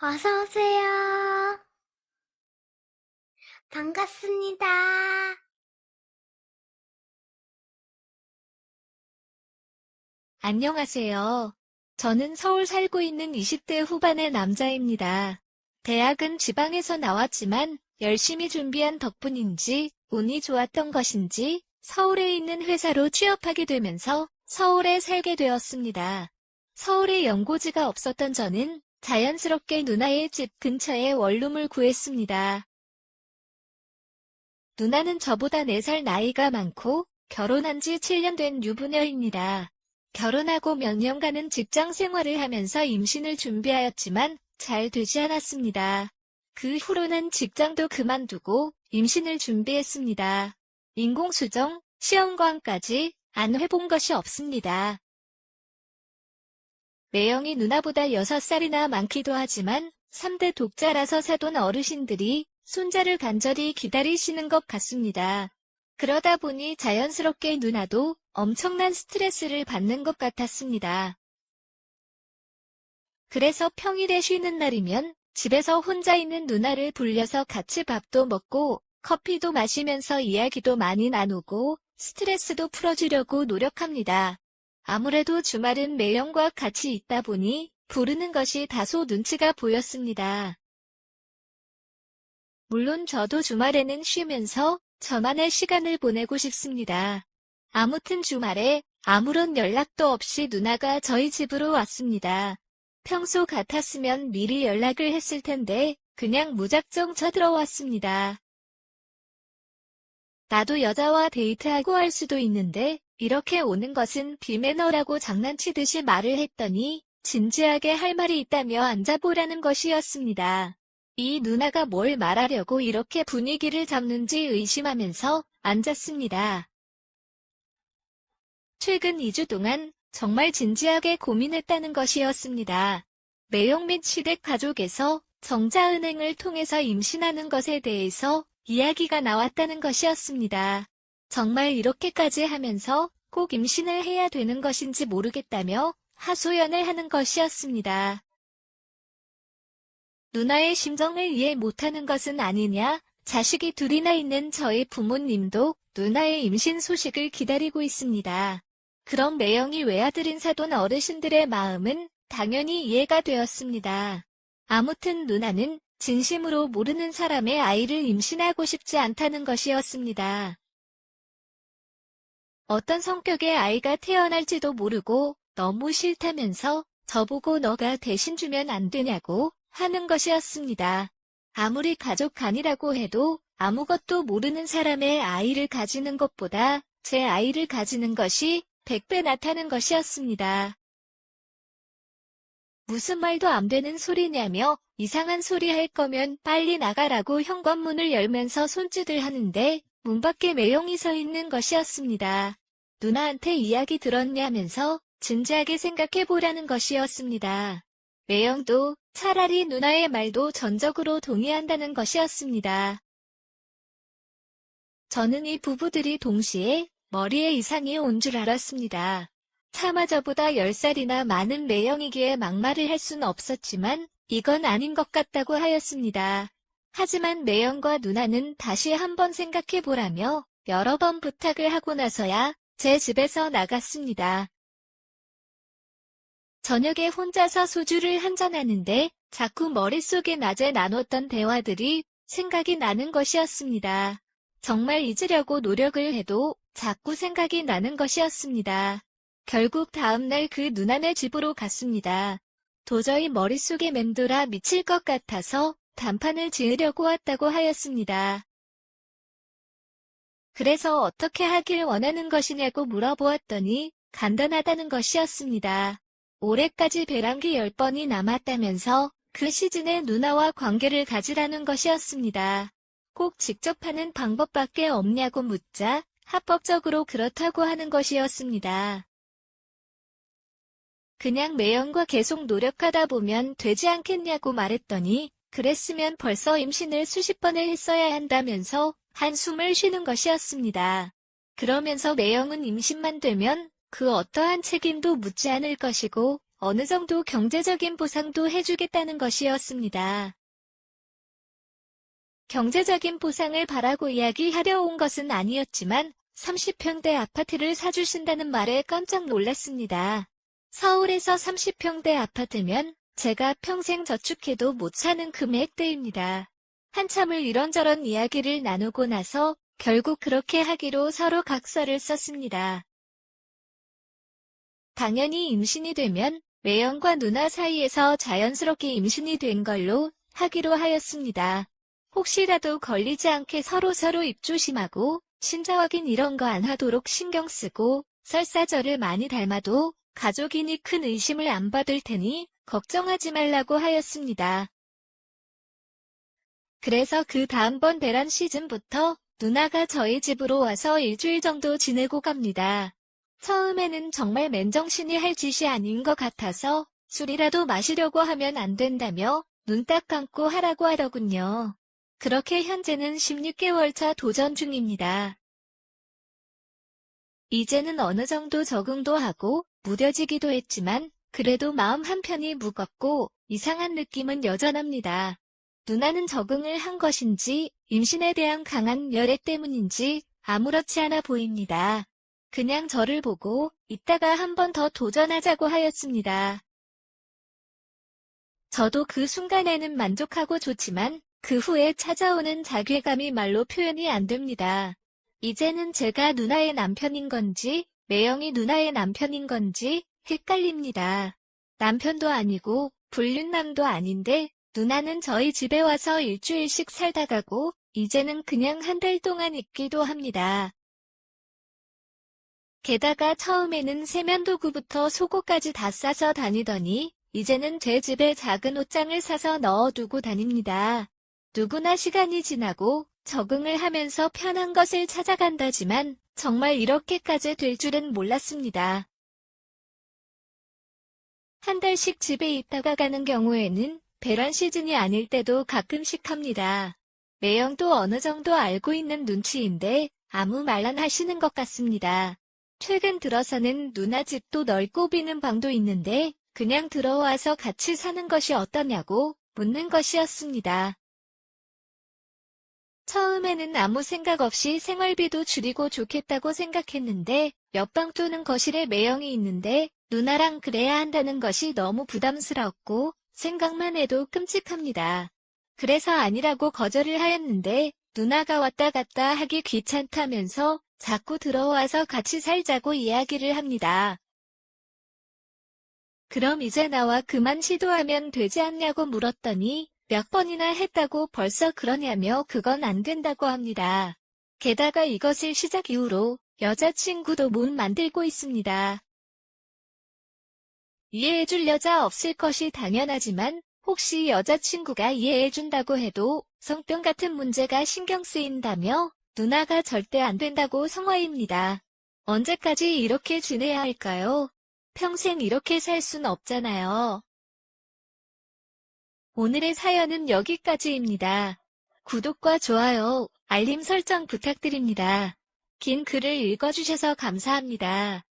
어서 오세요. 반갑습니다. 안녕하세요. 저는 서울 살고 있는 20대 후반의 남자입니다. 대학은 지방에서 나왔지만 열심히 준비한 덕분인지 운이 좋았던 것인지 서울에 있는 회사로 취업하게 되면서 서울에 살게 되었습니다. 서울에 연고지가 없었던 저는 자연스럽게 누나의 집 근처에 원룸을 구했습니다. 누나는 저보다 4살 나이가 많고 결혼한 지 7년 된 유부녀입니다. 결혼하고 몇 년간은 직장 생활을 하면서 임신을 준비하였지만 잘 되지 않았습니다. 그 후로는 직장도 그만두고 임신을 준비했습니다. 인공수정, 시험관까지 안 해본 것이 없습니다. 매형이 누나보다 6살이나 많기도 하지만 3대 독자라서 사돈 어르신들이 손자를 간절히 기다리시는 것 같습니다. 그러다 보니 자연스럽게 누나도 엄청난 스트레스를 받는 것 같았습니다. 그래서 평일에 쉬는 날이면 집에서 혼자 있는 누나를 불려서 같이 밥도 먹고 커피도 마시면서 이야기도 많이 나누고 스트레스도 풀어주려고 노력합니다. 아무래도 주말은 매형과 같이 있다 보니 부르는 것이 다소 눈치가 보였습니다. 물론 저도 주말에는 쉬면서 저만의 시간을 보내고 싶습니다. 아무튼 주말에 아무런 연락도 없이 누나가 저희 집으로 왔습니다. 평소 같았으면 미리 연락을 했을 텐데 그냥 무작정 쳐들어왔습니다. 나도 여자와 데이트하고 할 수도 있는데 이렇게 오는 것은 비매너라고 장난치듯이 말을 했더니 진지하게 할 말이 있다며 앉아보라는 것이었습니다. 이 누나가 뭘 말하려고 이렇게 분위기를 잡는지 의심하면서 앉았습니다. 최근 2주 동안 정말 진지하게 고민했다는 것이었습니다. 매형 및 시댁 가족에서 정자은행을 통해서 임신하는 것에 대해서 이야기가 나왔다는 것이었습니다. 정말 이렇게까지 하면서 꼭 임신을 해야 되는 것인지 모르겠다며 하소연을 하는 것이었습니다. 누나의 심정을 이해 못하는 것은 아니냐? 자식이 둘이나 있는 저희 부모님도 누나의 임신 소식을 기다리고 있습니다. 그럼 매형이 외아들인 사돈 어르신들의 마음은 당연히 이해가 되었습니다. 아무튼 누나는 진심으로 모르는 사람의 아이를 임신하고 싶지 않다는 것이었습니다. 어떤 성격의 아이가 태어날지도 모르고 너무 싫다면서 저보고 너가 대신 주면 안 되냐고 하는 것이었습니다. 아무리 가족 간이라고 해도 아무것도 모르는 사람의 아이를 가지는 것보다 제 아이를 가지는 것이 100배 낫다는 것이었습니다. 무슨 말도 안 되는 소리냐며 이상한 소리 할 거면 빨리 나가라고 현관문을 열면서 손짓을 하는데 문 밖에 매형이 서 있는 것이었습니다. 누나한테 이야기 들었냐면서 진지하게 생각해 보라는 것이었습니다. 매형도 차라리 누나의 말도 전적으로 동의한다는 것이었습니다. 저는 이 부부들이 동시에 머리에 이상이 온 줄 알았습니다. 차마 저보다 10살이나 많은 매형이기에 막말을 할 수는 없었지만 이건 아닌 것 같다고 하였습니다. 하지만 매형과 누나는 다시 한번 생각해 보라며 여러 번 부탁을 하고 나서야 제 집에서 나갔습니다. 저녁에 혼자서 소주를 한잔하는데 자꾸 머릿속에 낮에 나눴던 대화들이 생각이 나는 것이었습니다. 정말 잊으려고 노력을 해도 자꾸 생각이 나는 것이었습니다. 결국 다음날 그 누나네 집으로 갔습니다. 도저히 머릿속에 맴돌아 미칠 것 같아서 단판을 지으려고 왔다고 하였습니다. 그래서 어떻게 하길 원하는 것이냐고 물어보았더니 간단하다는 것이었습니다. 올해까지 배란기 10번이 남았다면서 그 시즌에 누나와 관계를 가지라는 것이었습니다. 꼭 직접 하는 방법밖에 없냐고 묻자 합법적으로 그렇다고 하는 것이었습니다. 그냥 매형과 계속 노력하다 보면 되지 않겠냐고 말했더니 그랬으면 벌써 임신을 수십 번을 했어야 한다면서 한숨을 쉬는 것이었습니다. 그러면서 매형은 임신만 되면 그 어떠한 책임도 묻지 않을 것이고 어느 정도 경제적인 보상도 해주겠다는 것이었습니다. 경제적인 보상을 바라고 이야기하려 온 것은 아니었지만 30평대 아파트를 사주신다는 말에 깜짝 놀랐습니다. 서울에서 30평대 아파트면 제가 평생 저축해도 못 사는 금액대입니다. 한참을 이런저런 이야기를 나누고 나서 결국 그렇게 하기로 서로 각서를 썼습니다. 당연히 임신이 되면 매형과 누나 사이에서 자연스럽게 임신이 된 걸로 하기로 하였습니다. 혹시라도 걸리지 않게 서로서로 입조심하고 신자 확인 이런 거 안 하도록 신경 쓰고 설사 저를 많이 닮아도 가족이니 큰 의심을 안 받을 테니 걱정하지 말라고 하였습니다. 그래서 그 다음번 배란 시즌부터 누나가 저희 집으로 와서 일주일 정도 지내고 갑니다. 처음에는 정말 맨정신이 할 짓이 아닌 것 같아서 술이라도 마시려고 하면 안 된다며 눈 딱 감고 하라고 하더군요. 그렇게 현재는 16개월차 도전 중입니다. 이제는 어느 정도 적응도 하고 무뎌지기도 했지만 그래도 마음 한편이 무겁고 이상한 느낌은 여전합니다. 누나는 적응을 한 것인지 임신에 대한 강한 열애 때문인지 아무렇지 않아 보입니다. 그냥 저를 보고 이따가 한 번 더 도전하자고 하였습니다. 저도 그 순간에는 만족하고 좋지만 그 후에 찾아오는 자괴감이 말로 표현이 안 됩니다. 이제는 제가 누나의 남편인 건지 매형이 누나의 남편인 건지 헷갈립니다. 남편도 아니고 불륜남도 아닌데 누나는 저희 집에 와서 일주일씩 살다 가고 이제는 그냥 한 달 동안 있기도 합니다. 게다가 처음에는 세면도구부터 속옷까지 다 싸서 다니더니 이제는 제 집에 작은 옷장을 사서 넣어두고 다닙니다. 누구나 시간이 지나고 적응을 하면서 편한 것을 찾아간다지만 정말 이렇게까지 될 줄은 몰랐습니다. 한 달씩 집에 있다가 가는 경우에는 배란 시즌이 아닐 때도 가끔씩 합니다. 매형도 어느 정도 알고 있는 눈치인데 아무 말 안 하시는 것 같습니다. 최근 들어서는 누나 집도 넓고 비는 방도 있는데 그냥 들어와서 같이 사는 것이 어떠냐고 묻는 것이었습니다. 처음에는 아무 생각 없이 생활비도 줄이고 좋겠다고 생각했는데 옆방 또는 거실에 매형이 있는데 누나랑 그래야 한다는 것이 너무 부담스럽고 생각만 해도 끔찍합니다. 그래서 아니라고 거절을 하였는데 누나가 왔다 갔다 하기 귀찮다면서 자꾸 들어와서 같이 살자고 이야기를 합니다. 그럼 이제 나와 그만 시도하면 되지 않냐고 물었더니 몇 번이나 했다고 벌써 그러냐며 그건 안 된다고 합니다. 게다가 이것을 시작 이후로 여자친구도 못 만들고 있습니다. 이해해줄 여자 없을 것이 당연하지만 혹시 여자친구가 이해해준다고 해도 성병 같은 문제가 신경 쓰인다며 누나가 절대 안 된다고 성화입니다. 언제까지 이렇게 지내야 할까요? 평생 이렇게 살 순 없잖아요. 오늘의 사연은 여기까지입니다. 구독과 좋아요, 알림 설정 부탁드립니다. 긴 글을 읽어주셔서 감사합니다.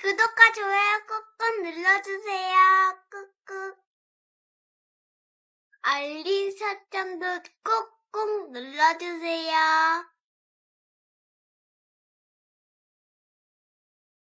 구독과 좋아요 꾹꾹 눌러주세요. 꾹꾹. 알림 설정도 꾹꾹 눌러주세요.